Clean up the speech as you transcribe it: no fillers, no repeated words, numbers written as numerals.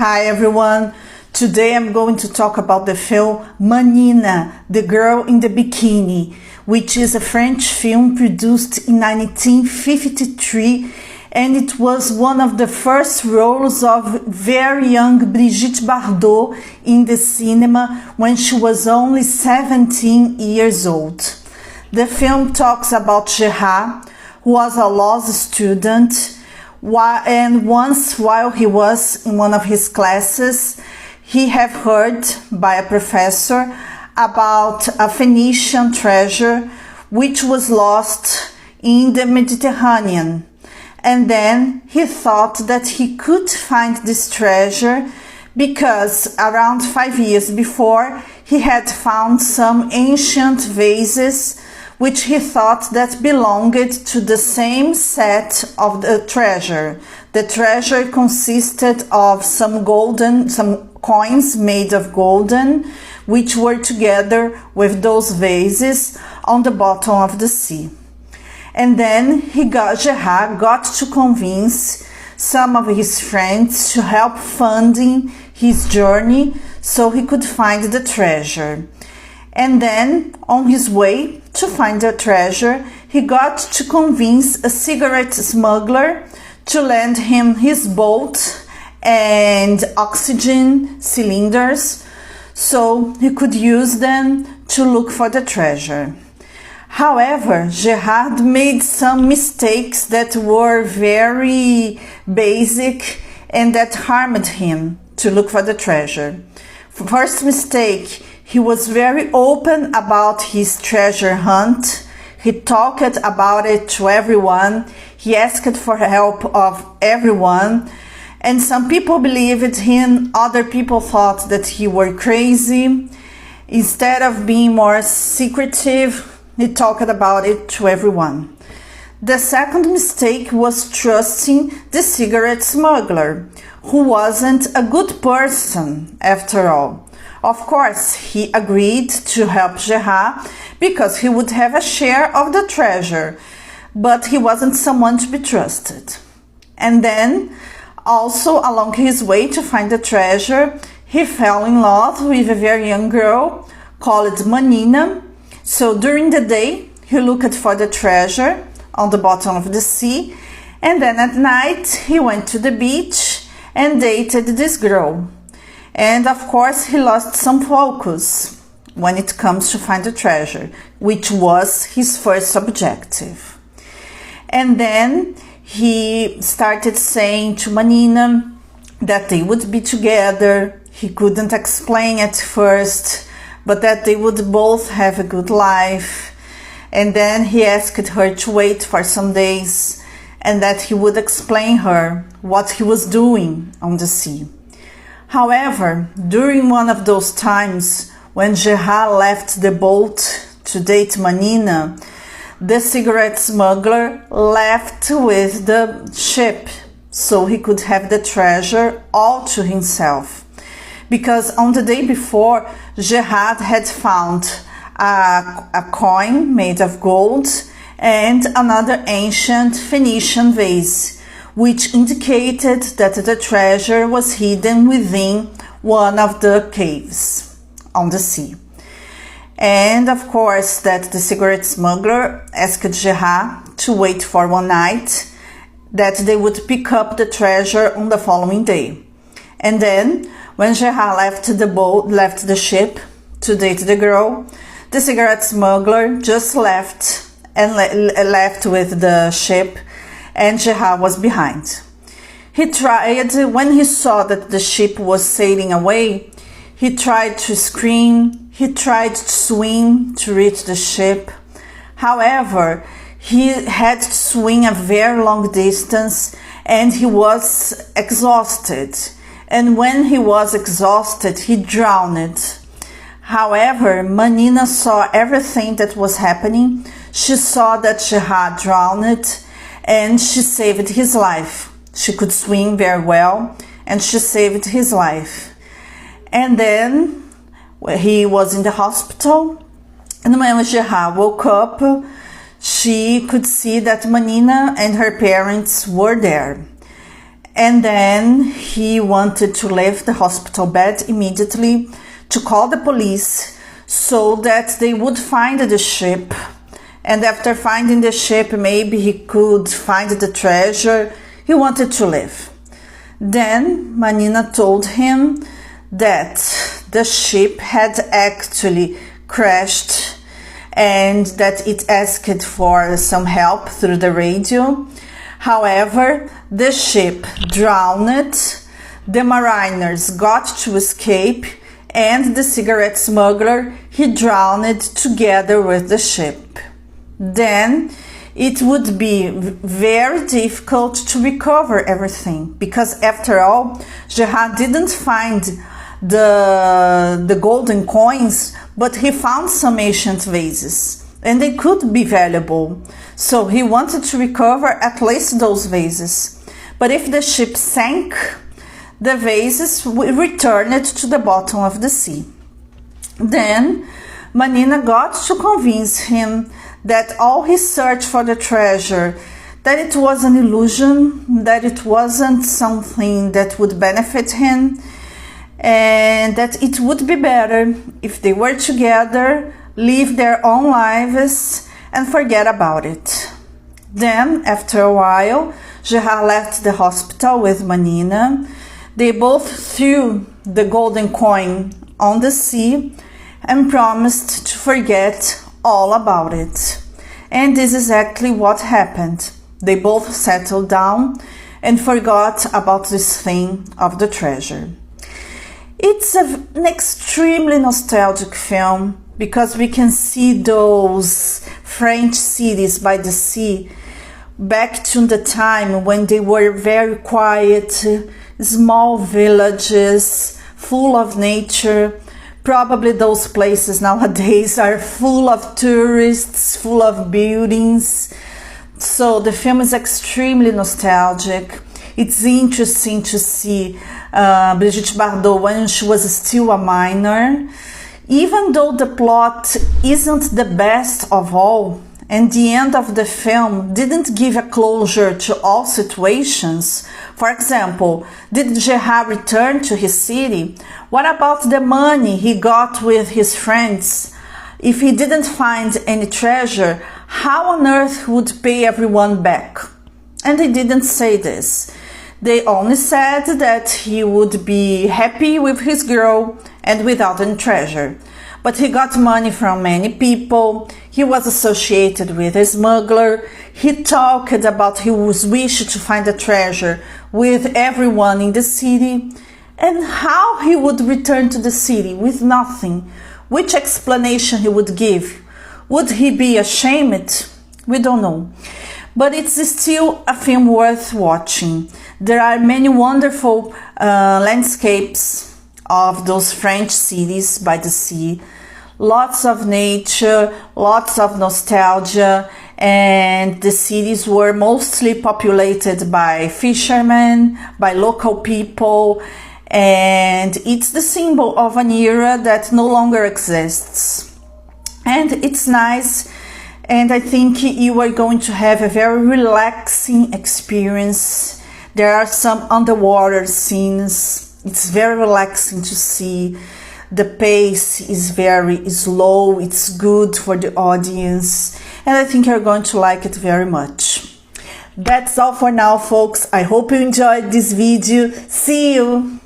Hi everyone, today I'm going to talk about the film Manina, the Girl in the Bikini, which is a French film produced in 1953, and it was one of the first roles of very young Brigitte Bardot in the cinema when she was only 17 years old. The film talks about Gerard, who was a law student, and once while he was in one of his classes, he had heard by a professor about a Phoenician treasure which was lost in the Mediterranean. And then he thought that he could find this treasure because around 5 years before he had found some ancient vases which he thought that belonged to the same set of the treasure. The treasure consisted of some coins made of golden, which were together with those vases on the bottom of the sea. And then Gerard got to convince some of his friends to help funding his journey so he could find the treasure. And then, on his way to find the treasure, he got to convince a cigarette smuggler to lend him his boat and oxygen cylinders so he could use them to look for the treasure. However, Gerard made some mistakes that were very basic and that harmed him to look for the treasure. First mistake, he was very open about his treasure hunt. He talked about it to everyone. He asked for help of everyone. And some people believed him, other people thought that he were crazy. Instead of being more secretive, he talked about it to everyone. The second mistake was trusting the cigarette smuggler, who wasn't a good person after all. Of course, he agreed to help Gerard because he would have a share of the treasure, but he wasn't someone to be trusted. And then, also along his way to find the treasure, he fell in love with a very young girl called Manina. So during the day, he looked for the treasure on the bottom of the sea, and then at night he went to the beach and dated this girl. And of course, he lost some focus when it comes to find the treasure, which was his first objective. And then he started saying to Manina that they would be together. He couldn't explain at first, but that they would both have a good life. And then he asked her to wait for some days and that he would explain her what he was doing on the sea. However, during one of those times when Gerard left the boat to date Manina, the cigarette smuggler left with the ship so he could have the treasure all to himself. Because on the day before, Gerard had found a coin made of gold and another ancient Phoenician vase, which indicated that the treasure was hidden within one of the caves on the sea. And of course that the cigarette smuggler asked Gerard to wait for one night, that they would pick up the treasure on the following day. And then when Gerard left the ship to date the girl, the cigarette smuggler just left with the ship, and Gerard was behind. When he saw that the ship was sailing away, he tried to scream, he tried to swim to reach the ship. However, he had to swim a very long distance and he was exhausted. And when he was exhausted, he drowned. However, Manina saw everything that was happening. She saw that Gerard drowned and she saved his life. She could swim very well and she saved his life. And then he was in the hospital, and when Gerard woke up, she could see that Manina and her parents were there. And then he wanted to leave the hospital bed immediately to call the police so that they would find the ship. And after finding the ship, maybe he could find the treasure. He wanted to leave. Then Manina told him that the ship had actually crashed and that it asked for some help through the radio. However, the ship drowned, the mariners got to escape, and the cigarette smuggler, he drowned together with the ship. Then it would be very difficult to recover everything, because after all, Gerard didn't find the golden coins, but he found some ancient vases, and they could be valuable. So he wanted to recover at least those vases. But if the ship sank, the vases returned to the bottom of the sea. Then Manina got to convince him that all his search for the treasure, that it was an illusion, that it wasn't something that would benefit him, and that it would be better if they were together, live their own lives, and forget about it. Then, after a while, Gerard left the hospital with Manina. They both threw the golden coin on the sea and promised to forget all about it. And this is exactly what happened. They both settled down and forgot about this thing of the treasure. It's an extremely nostalgic film because we can see those French cities by the sea back to the time when they were very quiet, small villages, full of nature. Probably those places nowadays are full of tourists, full of buildings. So the film is extremely nostalgic. It's interesting to see Brigitte Bardot when she was still a minor. Even though the plot isn't the best of all, and the end of the film didn't give a closure to all situations. For example, did Gerard return to his city? What about the money he got with his friends? If he didn't find any treasure, how on earth would pay everyone back? And they didn't say this. They only said that he would be happy with his girl and without any treasure. But he got money from many people. He was associated with a smuggler. He talked about his wish to find a treasure with everyone in the city. And how he would return to the city with nothing? Which explanation he would give? Would he be ashamed? We don't know. But it's still a film worth watching. There are many wonderful landscapes of those French cities by the sea. Lots of nature, lots of nostalgia, and the cities were mostly populated by fishermen, by local people, and it's the symbol of an era that no longer exists. And it's nice, and I think you are going to have a very relaxing experience. There are some underwater scenes. It's very relaxing to see. The pace is very slow. It's good for the audience. And I think you're going to like it very much. That's all for now, folks. I hope you enjoyed this video. See you!